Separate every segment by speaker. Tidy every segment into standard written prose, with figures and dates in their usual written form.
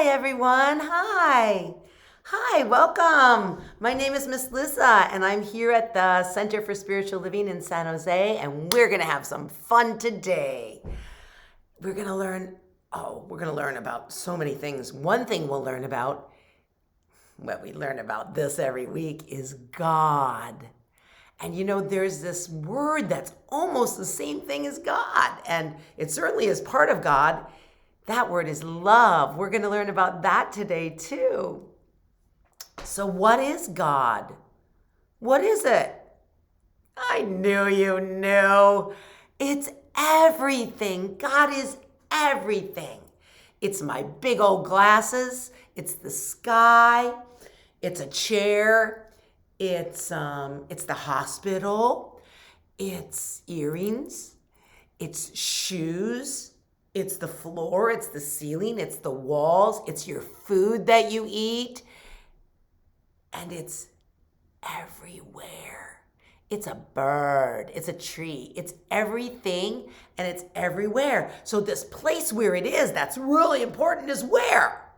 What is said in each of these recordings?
Speaker 1: Hi, everyone. Hi. Hi, welcome. My name is Miss Lisa, and I'm here at the Center for Spiritual Living in San Jose, and we're going to have some fun today. We're going to learn about so many things. One thing we'll learn about, we learn about this every week, is God. And there's this word that's almost the same thing as God, and it certainly is part of God. That word is love. We're going to learn about that today, too. So, what is God? What is it? I knew you knew. It's everything. God is everything. It's my big old glasses. It's the sky. It's a chair. It's the hospital. It's earrings. It's shoes. It's the floor. It's the ceiling. It's the walls. It's your food that you eat. And it's everywhere. It's a bird. It's a tree. It's everything and it's everywhere. So this place where it is, that's really important, is where?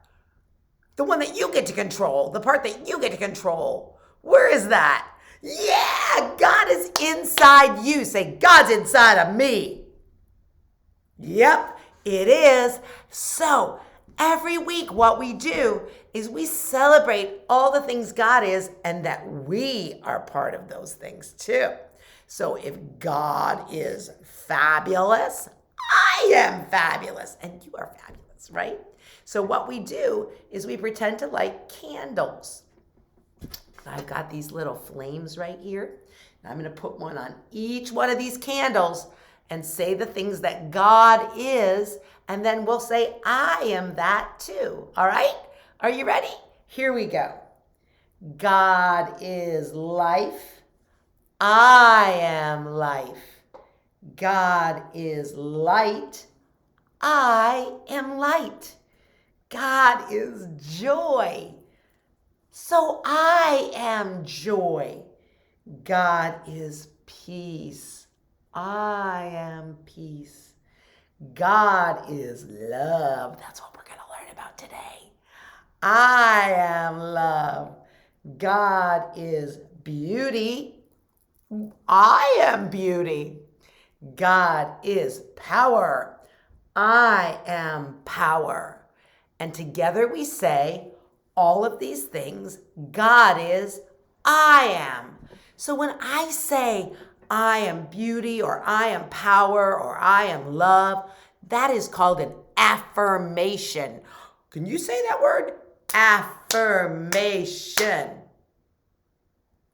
Speaker 1: The one that you get to control, the part that you get to control. Where is that? Yeah, God is inside you. Say, God's inside of me. Yep, it is. So every week what we do is we celebrate all the things God is and that we are part of those things too. So if God is fabulous, I am fabulous, and you are fabulous, right? So what we do is we pretend to light candles. I've got these little flames right here. I'm going to put one on each one of these candles and say the things that God is, and then we'll say, I am that too. All right? Are you ready? Here we go. God is life. I am life. God is light. I am light. God is joy. So I am joy. God is peace. I am peace. God is love. That's what we're going to learn about today. I am love. God is beauty. I am beauty. God is power. I am power. And together we say all of these things. God is, I am. So when I say I am beauty, or I am power, or I am love, that is called an affirmation. Can you say that word? Affirmation.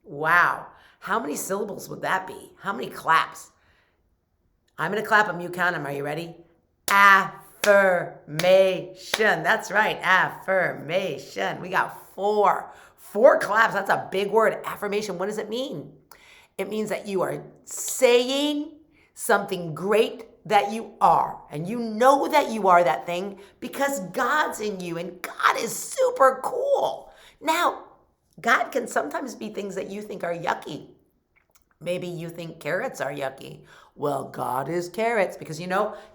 Speaker 1: Wow. How many syllables would that be? How many claps? I'm going to clap them. You count them. Are you ready? Affirmation. That's right. Affirmation. We got four. 4 claps. That's a big word. Affirmation. What does it mean? It means that you are saying something great that you are. And you know that you are that thing because God's in you, and God is super cool. Now, God can sometimes be things that you think are yucky. Maybe you think carrots are yucky. Well, God is carrots because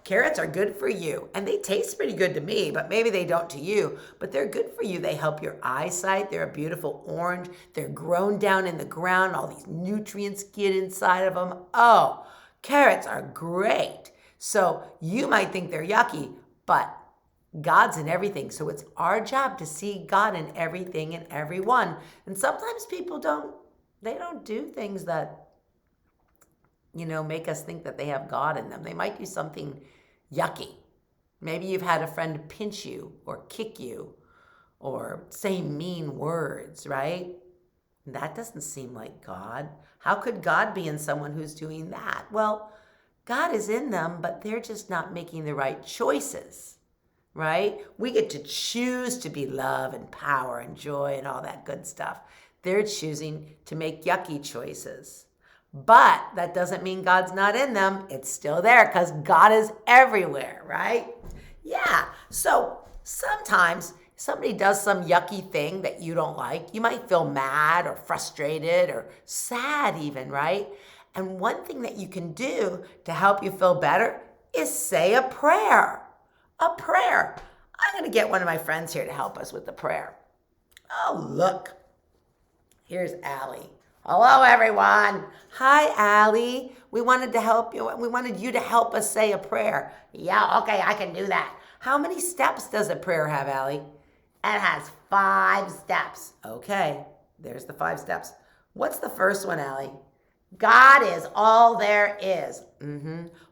Speaker 1: carrots are good for you and they taste pretty good to me, but maybe they don't to you, but they're good for you. They help your eyesight. They're a beautiful orange. They're grown down in the ground. All these nutrients get inside of them. Oh, carrots are great. So you might think they're yucky, but God's in everything. So it's our job to see God in everything and everyone. And sometimes people don't do things that make us think that they have God in them. They might do something yucky. Maybe you've had a friend pinch you or kick you or say mean words, right? That doesn't seem like God. How could God be in someone who's doing that? Well, God is in them, but they're just not making the right choices, right? We get to choose to be love and power and joy and all that good stuff. They're choosing to make yucky choices. But that doesn't mean God's not in them. It's still there because God is everywhere, right? Yeah. So sometimes somebody does some yucky thing that you don't like. You might feel mad or frustrated or sad even, right? And one thing that you can do to help you feel better is say a prayer. A prayer. I'm going to get one of my friends here to help us with the prayer. Oh, look. Here's Allie. Hello, everyone. Hi, Allie. We wanted to help you. We wanted you to help us say a prayer. Yeah, okay, I can do that. How many steps does a prayer have, Allie? It has 5 steps. Okay, there's the 5 steps. What's the first one, Allie? God is all there is.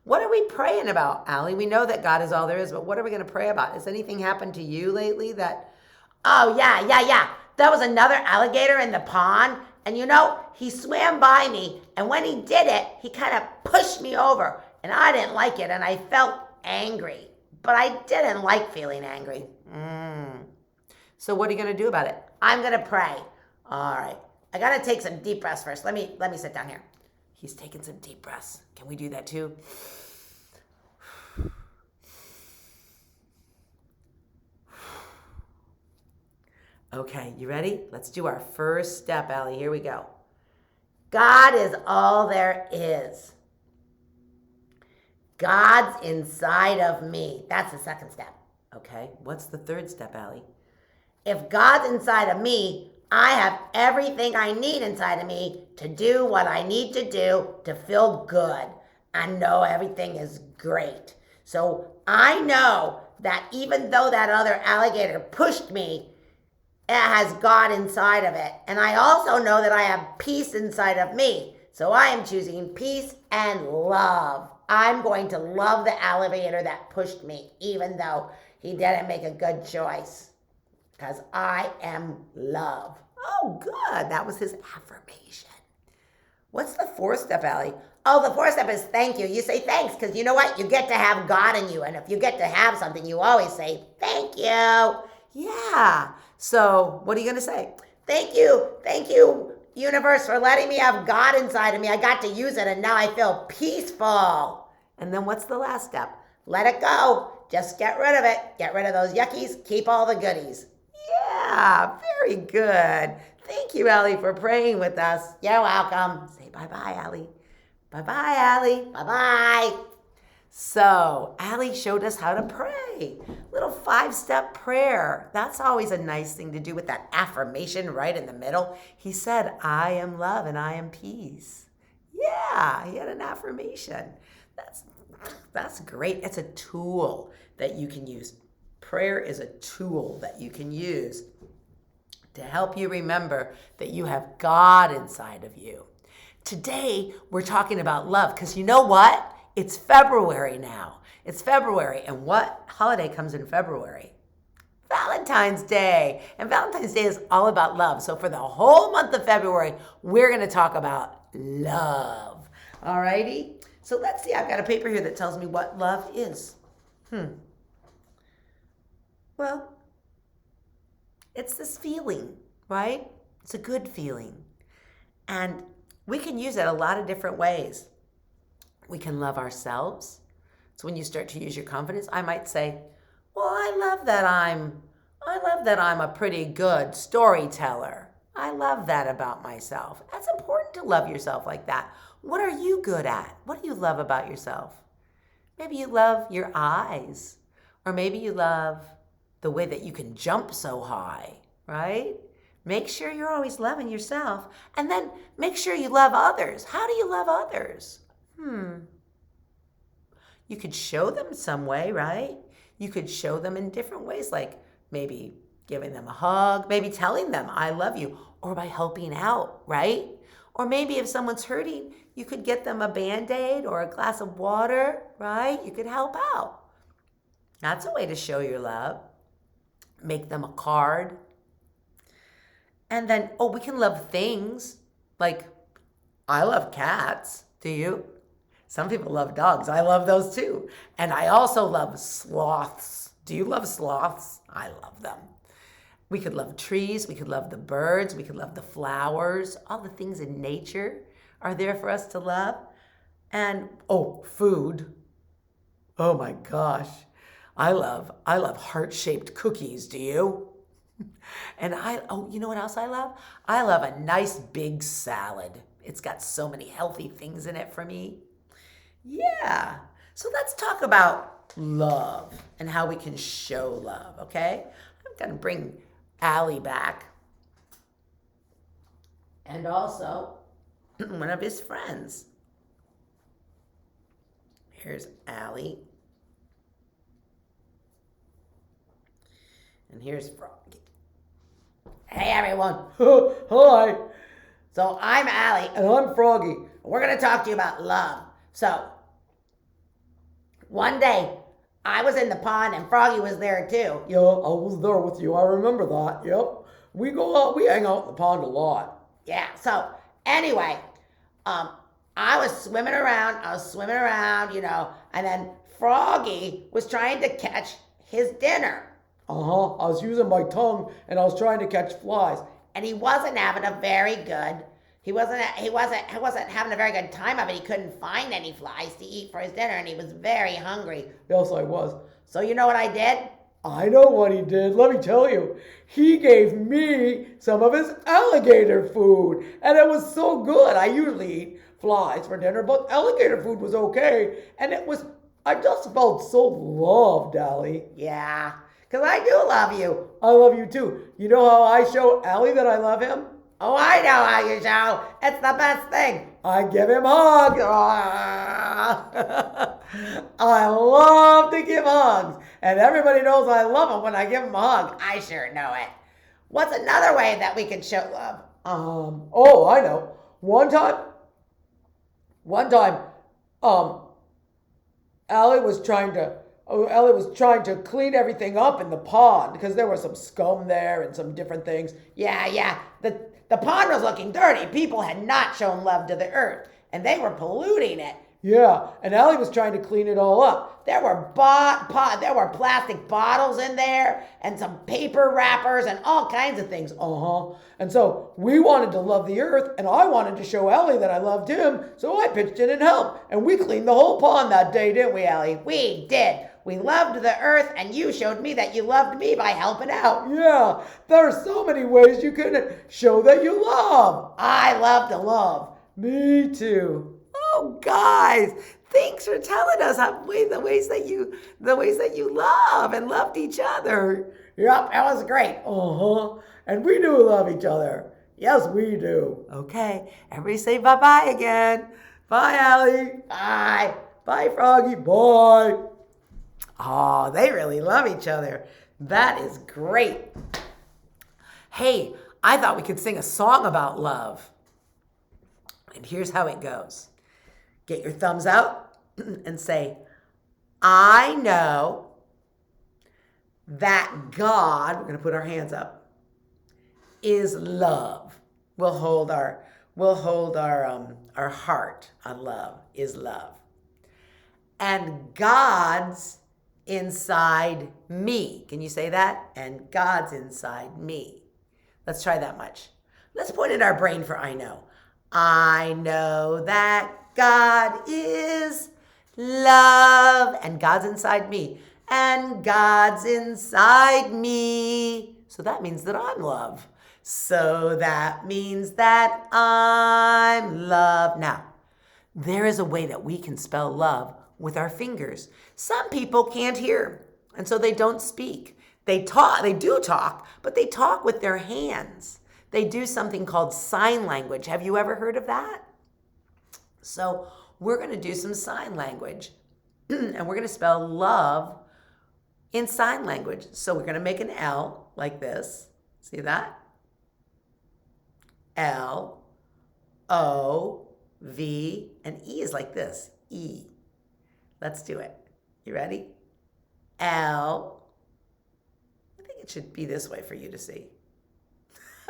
Speaker 1: What are we praying about, Allie? We know that God is all there is, but what are we going to pray about? Has anything happened to you lately that... Oh, yeah. There was another alligator in the pond, and he swam by me, and when he did it, he kind of pushed me over, and I didn't like it, and I felt angry. But I didn't like feeling angry. So what are you going to do about it? I'm going to pray. All right. I got to take some deep breaths first. Let me sit down here. He's taking some deep breaths. Can we do that too? Okay, you ready? Let's do our first step, Allie. Here we go. God is all there is. God's inside of me. That's the second step. Okay, what's the third step, Allie? If God's inside of me, I have everything I need inside of me to do what I need to do to feel good and know everything is great. So I know that even though that other alligator pushed me, it has God inside of it. And I also know that I have peace inside of me. So I am choosing peace and love. I'm going to love the alligator that pushed me, even though he didn't make a good choice. Because I am love. Oh, good. That was his affirmation. What's the fourth step, Allie? Oh, the fourth step is thank you. You say thanks because you know what? You get to have God in you. And if you get to have something, you always say thank you. Yeah. So what are you going to say? Thank you, universe, for letting me have God inside of me. I got to use it, and now I feel peaceful. And then what's the last step? Let it go. Just get rid of it. Get rid of those yuckies. Keep all the goodies. Yeah, very good. Thank you, Allie, for praying with us. You're welcome. Say bye-bye, Allie. Bye-bye, Allie. Bye-bye. So, Allie showed us how to pray. Little 5-step prayer. That's always a nice thing to do with that affirmation right in the middle. He said, I am love and I am peace. Yeah, he had an affirmation. That's great. It's a tool that you can use. Prayer is a tool that you can use to help you remember that you have God inside of you. Today, we're talking about love because you know what? It's February now. It's February. And what holiday comes in February? Valentine's Day. And Valentine's Day is all about love. So for the whole month of February, we're going to talk about love. All righty? So let's see. I've got a paper here that tells me what love is. Well, it's this feeling, right? It's a good feeling. And we can use it a lot of different ways. We can love ourselves. So when you start to use your confidence, I might say, well, I love that I'm a pretty good storyteller. I love that about myself. That's important to love yourself like that. What are you good at? What do you love about yourself? Maybe you love your eyes, or maybe you love the way that you can jump so high, right? Make sure you're always loving yourself, and then make sure you love others. How do you love others? You could show them some way, right? You could show them in different ways, like maybe giving them a hug, maybe telling them, I love you, or by helping out, right? Or maybe if someone's hurting, you could get them a Band-Aid or a glass of water, right? You could help out. That's a way to show your love. Make them a card. And then, we can love things. Like, I love cats. Do you? Some people love dogs. I love those too. And I also love sloths. Do you love sloths? I love them. We could love trees. We could love the birds. We could love the flowers. All the things in nature are there for us to love. And, food. Oh my gosh. I love heart-shaped cookies. Do you? And you know what else I love? I love a nice big salad. It's got so many healthy things in it for me. Yeah. So let's talk about love and how we can show love, okay? I'm going to bring Allie back. And also one of his friends. Here's Allie. And here's Froggy. Hey, everyone.
Speaker 2: Hi.
Speaker 1: So I'm Allie.
Speaker 2: And I'm Froggy.
Speaker 1: We're going to talk to you about love. So, one day, I was in the pond and Froggy was there too.
Speaker 2: Yeah, I was there with you. I remember that. Yep. We go out, we hang out in the pond a lot.
Speaker 1: Yeah, so anyway, I was swimming around, and then Froggy was trying to catch his dinner.
Speaker 2: I was using my tongue and I was trying to catch flies.
Speaker 1: And he wasn't having a very good, he wasn't having a very good time of it. He couldn't find any flies to eat for his dinner and he was very hungry.
Speaker 2: Yes, I was.
Speaker 1: So you know what I did?
Speaker 2: I know what he did. Let me tell you. He gave me some of his alligator food. And it was so good. I usually eat flies for dinner, but alligator food was okay. And I just felt so loved, Allie.
Speaker 1: Yeah, because I do love you.
Speaker 2: I love you too. You know how I show Allie that I love him?
Speaker 1: Oh, I know how you show. It's the best thing.
Speaker 2: I give him hugs. I love to give hugs. And everybody knows I love them when I give them a hug.
Speaker 1: I sure know it. What's another way that we can show love?
Speaker 2: Oh, I know. One time, Allie was trying to clean everything up in the pond because there was some scum there and some different things.
Speaker 1: Yeah. The pond was looking dirty. People had not shown love to the earth, and they were polluting it.
Speaker 2: Yeah, and Allie was trying to clean it all up.
Speaker 1: There were plastic bottles in there, and some paper wrappers, and all kinds of things.
Speaker 2: And so we wanted to love the earth, and I wanted to show Allie that I loved him, so I pitched in and helped, and we cleaned the whole pond that day, didn't we, Allie?
Speaker 1: We did. We loved the earth, and you showed me that you loved me by helping out.
Speaker 2: Yeah, there are so many ways you can show that you love.
Speaker 1: I love to love.
Speaker 2: Me too.
Speaker 1: Oh, guys, thanks for telling us the ways that you love and loved each other.
Speaker 2: Yep, that was great. And we do love each other. Yes, we do.
Speaker 1: Okay, everybody say bye-bye again.
Speaker 2: Bye, Allie.
Speaker 1: Bye.
Speaker 2: Bye, Froggy. Bye.
Speaker 1: Oh, they really love each other. That is great. Hey, I thought we could sing a song about love. And here's how it goes. Get your thumbs out and say, I know that God, we're going to put our hands up, is love. We'll hold our heart on love, is love. And God's inside me. Can you say that? And God's inside me. Let's try that much. Let's put in our brain for I know. I know that God is love. And God's inside me. And God's inside me. So that means that I'm love. So that means that I'm love. Now, there is a way that we can spell love with our fingers. Some people can't hear, and so they don't speak. They do talk, but they talk with their hands. They do something called sign language. Have you ever heard of that? So we're going to do some sign language, and we're going to spell love in sign language. So we're going to make an L like this. See that? L, O, V, and E is like this. E. Let's do it. You ready? L. I think it should be this way for you to see.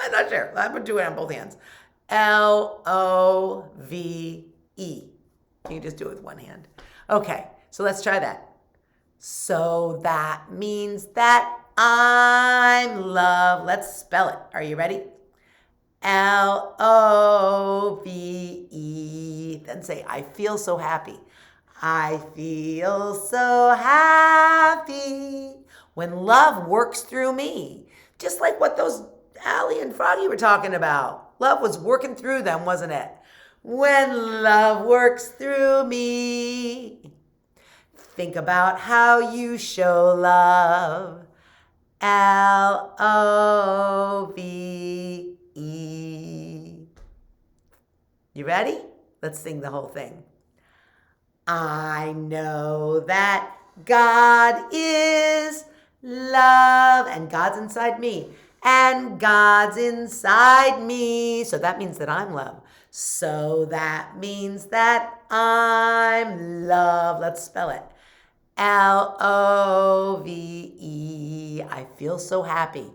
Speaker 1: I'm not sure. I'm going to do it on both hands. L-O-V-E. You can just do it with one hand. Okay, so let's try that. So that means that I'm love. Let's spell it. Are you ready? L-O-V-E. Then say, I feel so happy. I feel so happy when love works through me. Just like what those Allie and Froggy were talking about. Love was working through them, wasn't it? When love works through me. think about how you show love. Love. You ready? Let's sing the whole thing. I know that God is love, and God's inside me, and God's inside me. So that means that I'm love. So that means that I'm love. Let's spell it. Love. I feel so happy.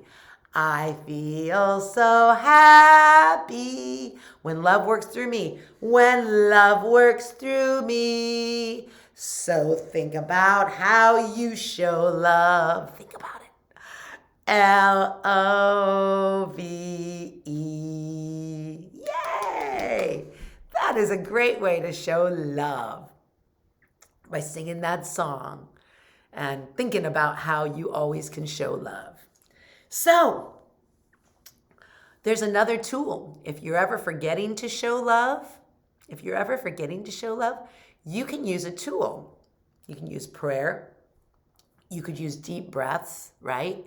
Speaker 1: I feel so happy when love works through me. When love works through me. So think about how you show love. Think about it. Love. Yay! That is a great way to show love, by singing that song and thinking about how you always can show love. So, there's another tool. If you're ever forgetting to show love, you can use a tool. You can use prayer. You could use deep breaths, right?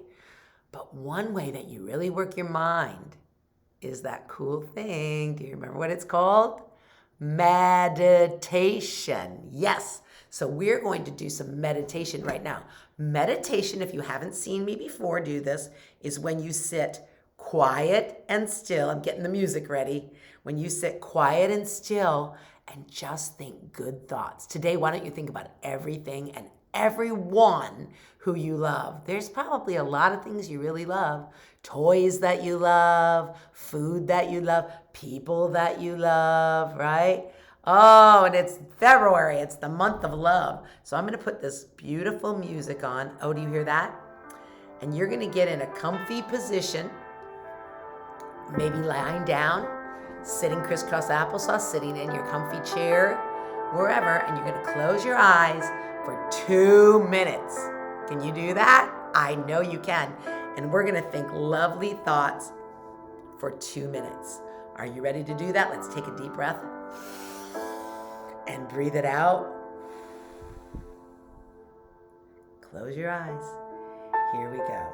Speaker 1: But one way that you really work your mind is that cool thing. Do you remember what it's called? Meditation. Yes. So we're going to do some meditation right now. Meditation, if you haven't seen me before do this, is when you sit quiet and still. I'm getting the music ready. When you sit quiet and still and just think good thoughts. Today, why don't you think about everything and everyone who you love? There's probably a lot of things you really love. Toys that you love, food that you love, people that you love, right? Oh, and it's February. It's the month of love. So I'm going to put this beautiful music on. Oh, do you hear that? And you're going to get in a comfy position, maybe lying down, sitting crisscross applesauce, sitting in your comfy chair, wherever, and you're going to close your eyes for 2 minutes. Can you do that? I know you can. And we're going to think lovely thoughts for 2 minutes. Are you ready to do that? Let's take a deep breath. And breathe it out. Close your eyes. Here we go.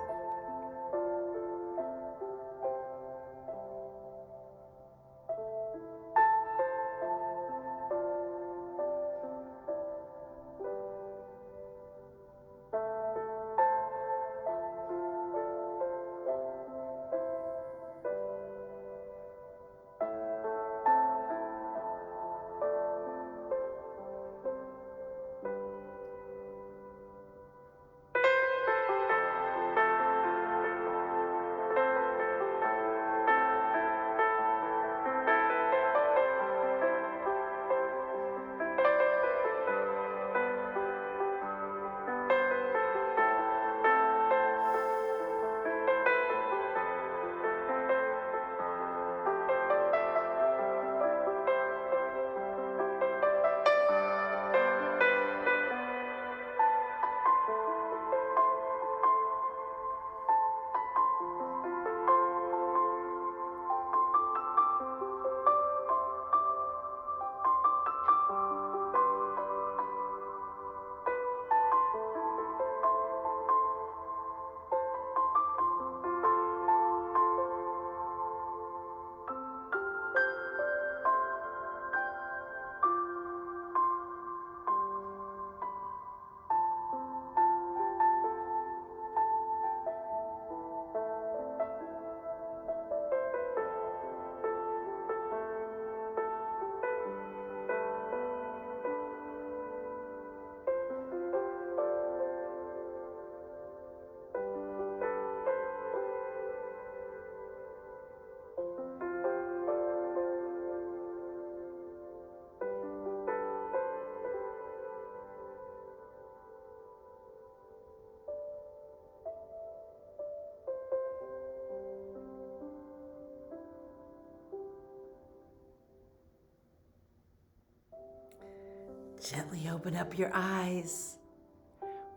Speaker 1: Gently open up your eyes.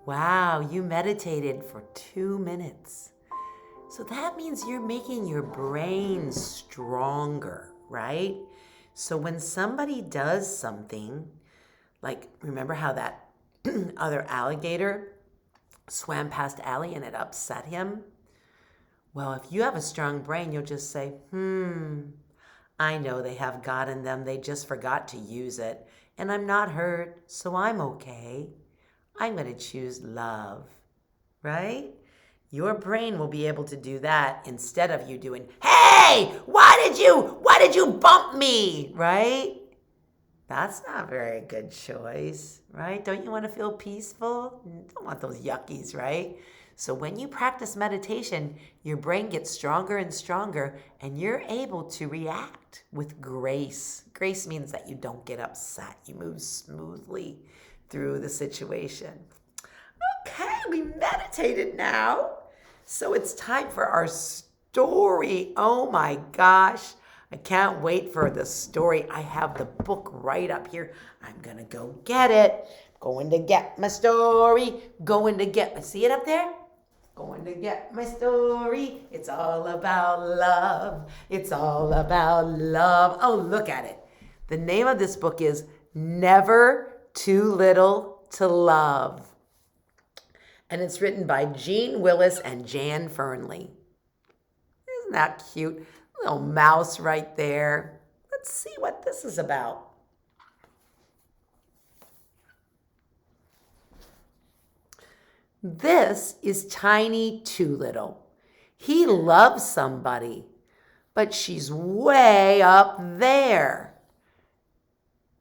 Speaker 1: Wow, you meditated for 2 minutes. So that means you're making your brain stronger, right? So when somebody does something, like remember how that other alligator swam past Allie and it upset him. Well, if you have a strong brain, you'll just say, I know they have God in them. They just forgot to use it. And I'm not hurt, so I'm okay. I'm going to choose love, right? Your brain will be able to do that instead of you doing, hey, why did you bump me, right? That's not a very good choice, right? Don't you want to feel peaceful? Don't want those yuckies, right? So when you practice meditation, your brain gets stronger and stronger, and you're able to react with grace. Grace means that you don't get upset. You move smoothly through the situation. Okay, we meditated now. So it's time for our story. Oh my gosh. I can't wait for the story. I have the book right up here. I'm going to go get it. Going to get my story. See it up there? Going to get my story. It's all about love. It's all about love. Oh, look at it. The name of this book is Never Too Little to Love. And it's written by Jean Willis and Jan Fernley. Isn't that cute? Little mouse right there. Let's see what this is about. This is Tiny Too Little. He loves somebody, but she's way up there.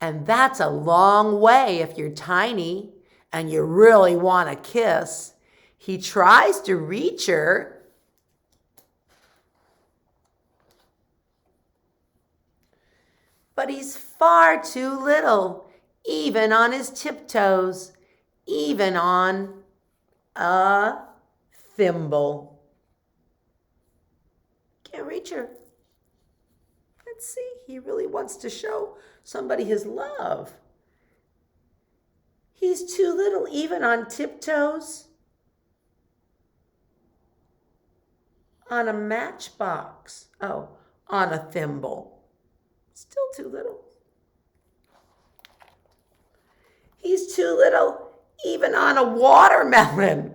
Speaker 1: And that's a long way if you're tiny and you really want a kiss. He tries to reach her, but he's far too little, even on his tiptoes, even on a thimble. Can't reach her. Let's see, he really wants to show somebody his love. He's too little, even on tiptoes, on a matchbox. Oh, on a thimble. Still too little. He's too little, even on a watermelon,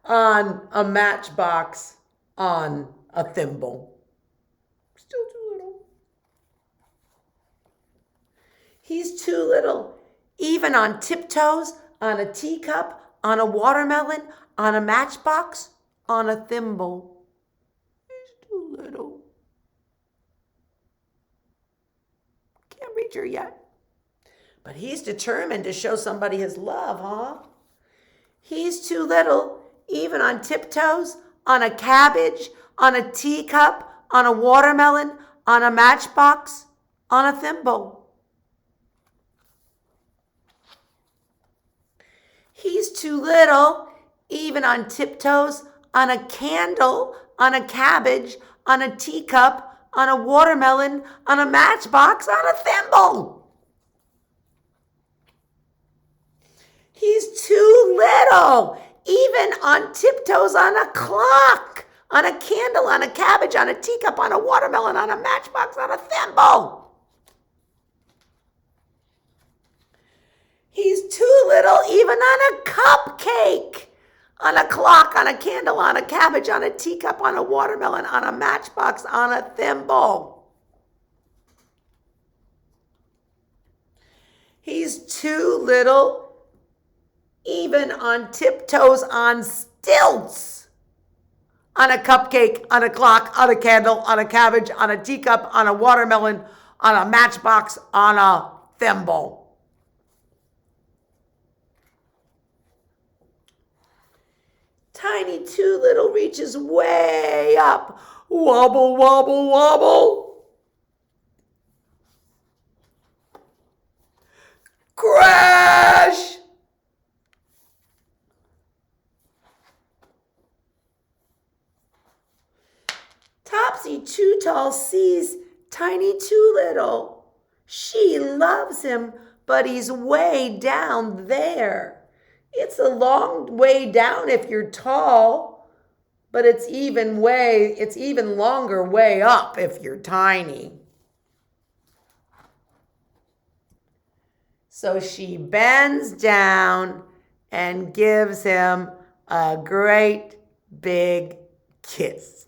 Speaker 1: on a matchbox, on a thimble. Still too little. He's too little, even on tiptoes, on a teacup, on a watermelon, on a matchbox, on a thimble. He's too little. Can't reach her yet. But he's determined to show somebody his love, huh? He's too little, even on tiptoes, on a cabbage, on a teacup, on a watermelon, on a matchbox, on a thimble. He's too little, even on tiptoes, on a candle, on a cabbage, on a teacup, on a watermelon, on a matchbox, on a thimble. He's too little, even on tiptoes, on a clock, on a candle, on a cabbage, on a teacup, on a watermelon, on a matchbox, on a thimble. He's too little, even on a cupcake, on a clock, on a candle, on a cabbage, on a teacup, on a watermelon, on a matchbox, on a thimble. He's too little, even on tiptoes, on stilts, on a cupcake, on a clock, on a candle, on a cabbage, on a teacup, on a watermelon, on a matchbox, on a thimble. Tiny Too Little reaches way up. Wobble, wobble, wobble. Crash! Topsy Too Tall sees Tiny Too Little. She loves him, but he's way down there. It's a long way down if you're tall, but it's even longer way up if you're tiny. So she bends down and gives him a great big kiss.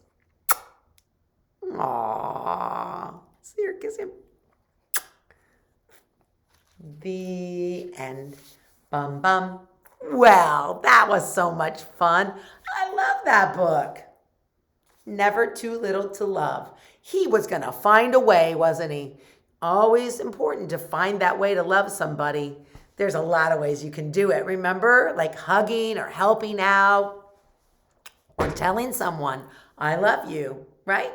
Speaker 1: Aww. See her kiss him. The end. Bum bum. Well, that was so much fun. I love that book. Never Too Little to Love. He was going to find a way, wasn't he? Always important to find that way to love somebody. There's a lot of ways you can do it. Remember, like hugging or helping out or telling someone, I love you, right?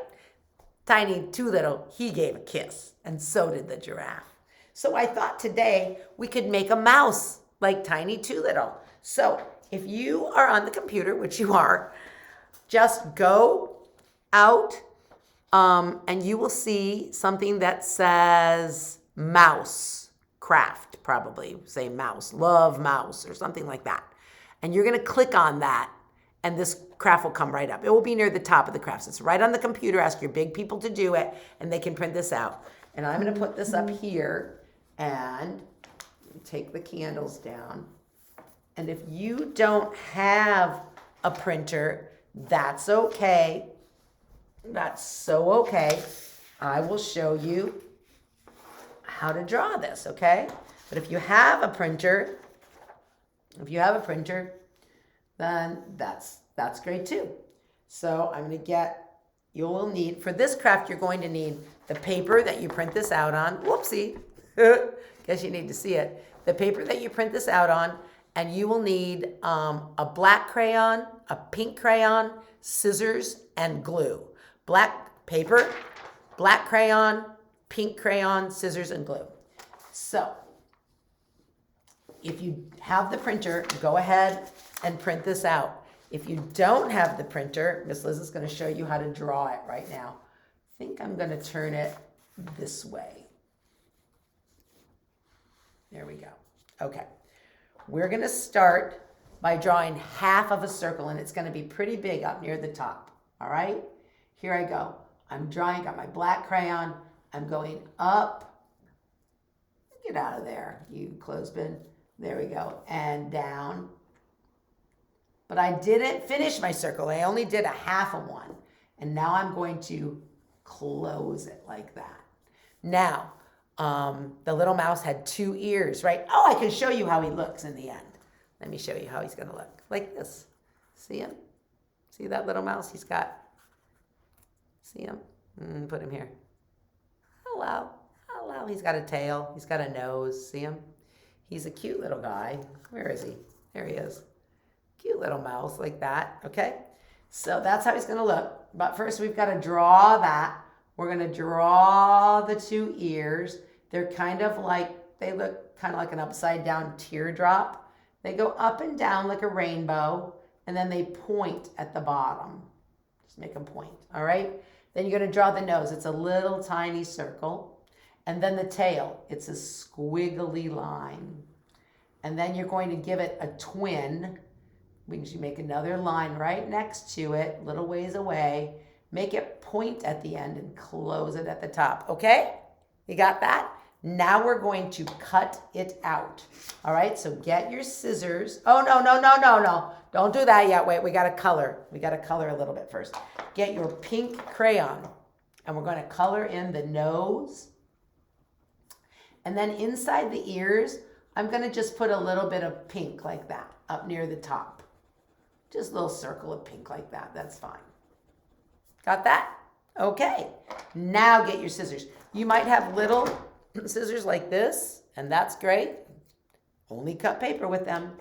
Speaker 1: Tiny Too Little, he gave a kiss, and so did the giraffe. So I thought today we could make a mouse like Tiny Too Little. So if you are on the computer, which you are, just go out and you will see something that says mouse craft, probably say mouse, love mouse or something like that. And you're going to click on that and this craft will come right up. It will be near the top of the crafts. It's right on the computer. Ask your big people to do it and they can print this out. And I'm going to put this up here and take the candles down. And if you don't have a printer, that's okay. That's so okay. I will show you how to draw this, okay? But if you have a printer, then that's great too. So I'm going to you will need, for this craft, you're going to need the paper that you print this out on. Whoopsie. Guess you need to see it. The paper that you print this out on, and you will need a black crayon, a pink crayon, scissors, and glue. Black paper, black crayon, pink crayon, scissors, and glue. So, if you have the printer, go ahead and print this out. If you don't have the printer, Miss Liz is going to show you how to draw it right now. I think I'm going to turn it this way. There we go. Okay. We're going to start by drawing half of a circle, and it's going to be pretty big up near the top. All right? Here I go. I'm drawing, got my black crayon. I'm going up. Get out of there, you clothespin. There we go. And down. But I didn't finish my circle. I only did a half of one. And now I'm going to close it like that. Now, the little mouse had 2 ears, right? Oh, I can show you how he looks in the end. Let me show you how he's going to look. Like this. See him? See that little mouse? See him? Put him here. Hello. Hello. He's got a tail. He's got a nose. See him? He's a cute little guy. Where is he? There he is. Cute little mouse like that. Okay? So that's how he's going to look. But first we've got to draw that. We're going to draw the 2 ears. They're kind of like, they look kind of like an upside down teardrop. They go up and down like a rainbow, and then they point at the bottom. Just make them point, all right? Then you're going to draw the nose. It's a little tiny circle. And then the tail, it's a squiggly line. And then you're going to give it a twin, which you make another line right next to it, a little ways away. Make it point at the end and close it at the top, okay? You got that? Now we're going to cut it out. All right, so get your scissors. Oh, no. Don't do that yet. Wait, we got to color. We got to color a little bit first. Get your pink crayon, and we're going to color in the nose. And then inside the ears, I'm going to just put a little bit of pink like that up near the top. Just a little circle of pink like that. That's fine. Got that? Okay. Now get your scissors. You might have little scissors like this, and that's great. Only cut paper with them.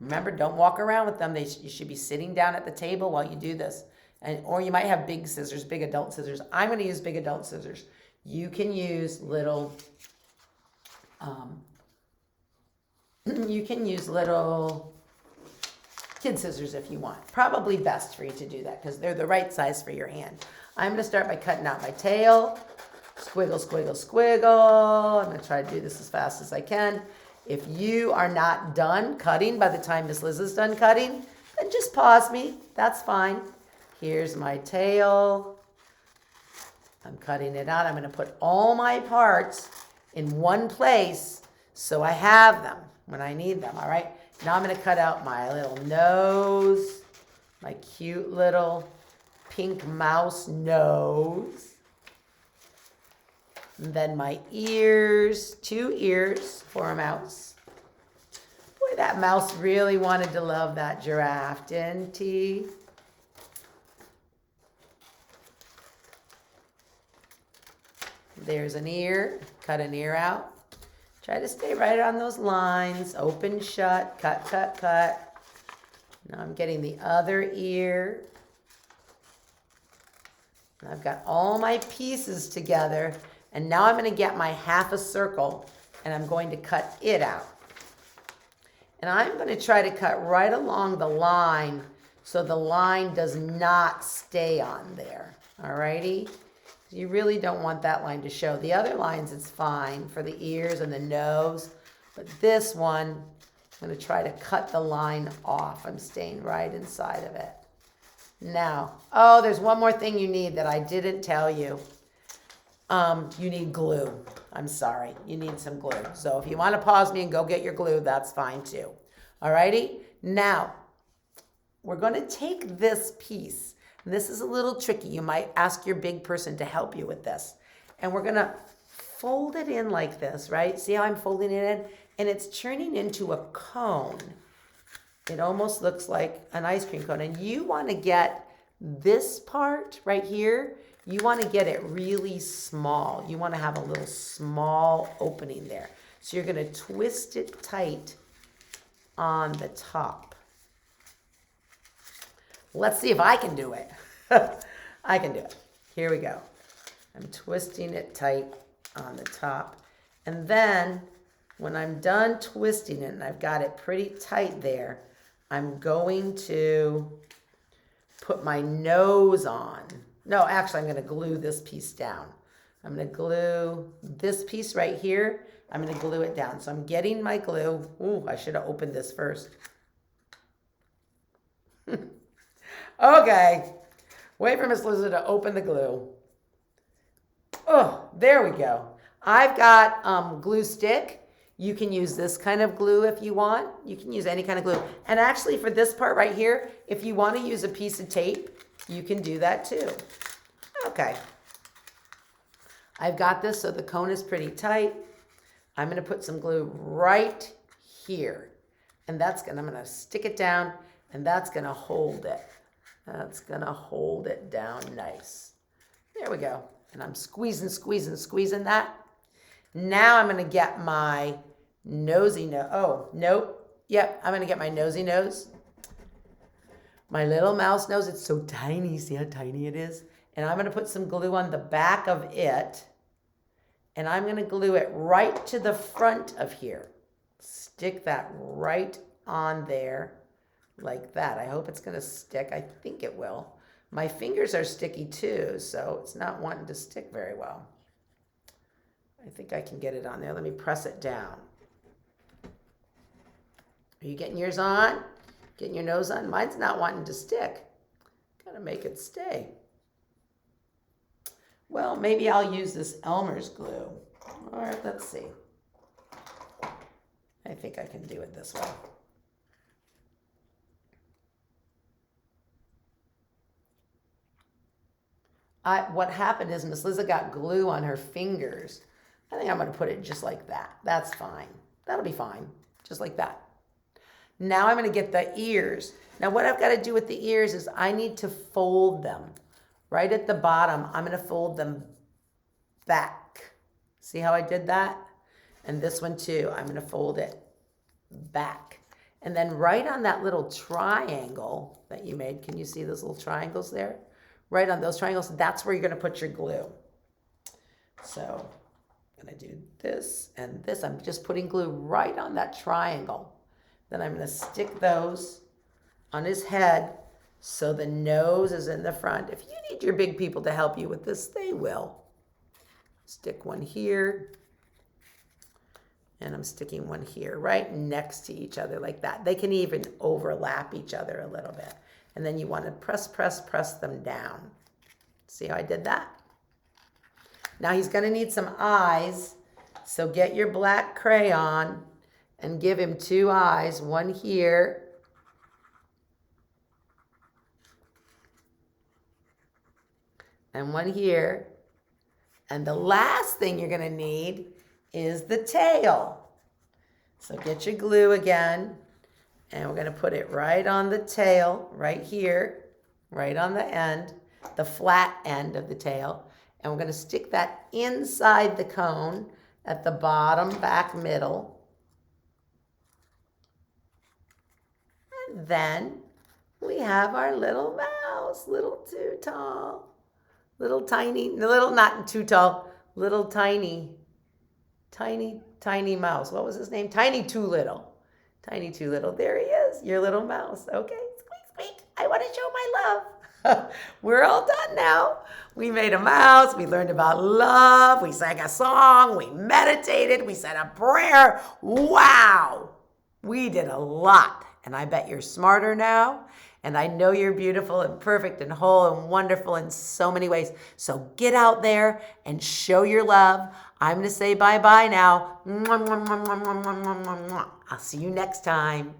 Speaker 1: Remember, don't walk around with them. You should be sitting down at the table while you do this. Or you might have big scissors, big adult scissors. I'm going to use big adult scissors. You can use little kid scissors if you want. Probably best for you to do that because they're the right size for your hand. I'm going to start by cutting out my tail. Squiggle, squiggle, squiggle. I'm going to try to do this as fast as I can. If you are not done cutting by the time Miss Liz is done cutting, then just pause me. That's fine. Here's my tail. I'm cutting it out. I'm going to put all my parts in one place so I have them when I need them, all right? Now I'm going to cut out my little nose, my cute little pink mouse nose. And then my ears, 2 ears for a mouse. Boy, that mouse really wanted to love that giraffe, didn't he? There's an ear, cut an ear out. Try to stay right on those lines, open, shut, cut, cut, cut. Now I'm getting the other ear. And I've got all my pieces together, and now I'm going to get my half a circle, and I'm going to cut it out. And I'm going to try to cut right along the line so the line does not stay on there. Alrighty? You really don't want that line to show. The other lines, it's fine for the ears and the nose, but this one, I'm going to try to cut the line off. I'm staying right inside of it. Now, oh, there's one more thing you need that I didn't tell you. You need glue. I'm sorry. You need some glue. So if you want to pause me and go get your glue, that's fine too. Alrighty? Now, we're going to take this piece. And this is a little tricky. You might ask your big person to help you with this. And we're going to fold it in like this, right? See how I'm folding it in? And it's turning into a cone. It almost looks like an ice cream cone. And you want to get this part right here, you want to get it really small. You want to have a little small opening there. So you're going to twist it tight on the top. Let's see if I can do it. I can do it. Here we go. I'm twisting it tight on the top. And then when I'm done twisting it and I've got it pretty tight there, I'm going to put my nose on. No, actually, I'm going to glue this piece down. I'm going to glue this piece right here. I'm going to glue it down. So I'm getting my glue. Ooh, I should have opened this first. Okay. Wait for Miss Lizzie to open the glue. Oh, there we go. I've got glue stick. You can use this kind of glue if you want. You can use any kind of glue. And actually for this part right here, if you want to use a piece of tape, you can do that too. Okay. I've got this so the cone is pretty tight. I'm going to put some glue right here. And I'm going to stick it down, and that's going to hold it. That's going to hold it down nice. There we go. And I'm squeezing, squeezing, squeezing that. Now I'm going to get my nosy nose. Oh, nope. Yep, I'm going to get my nosy nose. My little mouse nose. It's so tiny. See how tiny it is? And I'm going to put some glue on the back of it. And I'm going to glue it right to the front of here. Stick that right on there like that. I hope it's going to stick. I think it will. My fingers are sticky too, so it's not wanting to stick very well. I think I can get it on there. Let me press it down. Are you getting yours on? Getting your nose on? Mine's not wanting to stick. Gotta make it stay. Well, maybe I'll use this Elmer's glue. All right, let's see. I think I can do it this way. What happened is Miss Liza got glue on her fingers. I think I'm going to put it just like that. That's fine. That'll be fine. Just like that. Now I'm going to get the ears. Now what I've got to do with the ears is I need to fold them. Right at the bottom, I'm going to fold them back. See how I did that? And this one too, I'm going to fold it back. And then right on that little triangle that you made, can you see those little triangles there? Right on those triangles, that's where you're going to put your glue. So I'm going to do this and this. I'm just putting glue right on that triangle. Then I'm going to stick those on his head so the nose is in the front. If you need your big people to help you with this, they will. Stick one here. And I'm sticking one here, right next to each other like that. They can even overlap each other a little bit. And then you want to press, press, press them down. See how I did that? Now he's going to need some eyes. So get your black crayon and give him 2 eyes, one here and one here. And the last thing you're going to need is the tail. So get your glue again, and we're going to put it right on the tail, right here, right on the end, the flat end of the tail. And we're going to stick that inside the cone at the bottom, back, middle. And then we have our little mouse, little too tall. Little tiny, not too tall, little tiny mouse. What was his name? Tiny Too Little. Tiny Too Little. There he is, your little mouse. Okay, squeak, squeak. I want to show my love. We're all done now. We made a mouse. We learned about love. We sang a song. We meditated. We said a prayer. Wow. We did a lot. And I bet you're smarter now. And I know you're beautiful and perfect and whole and wonderful in so many ways. So get out there and show your love. I'm going to say bye-bye now. I'll see you next time.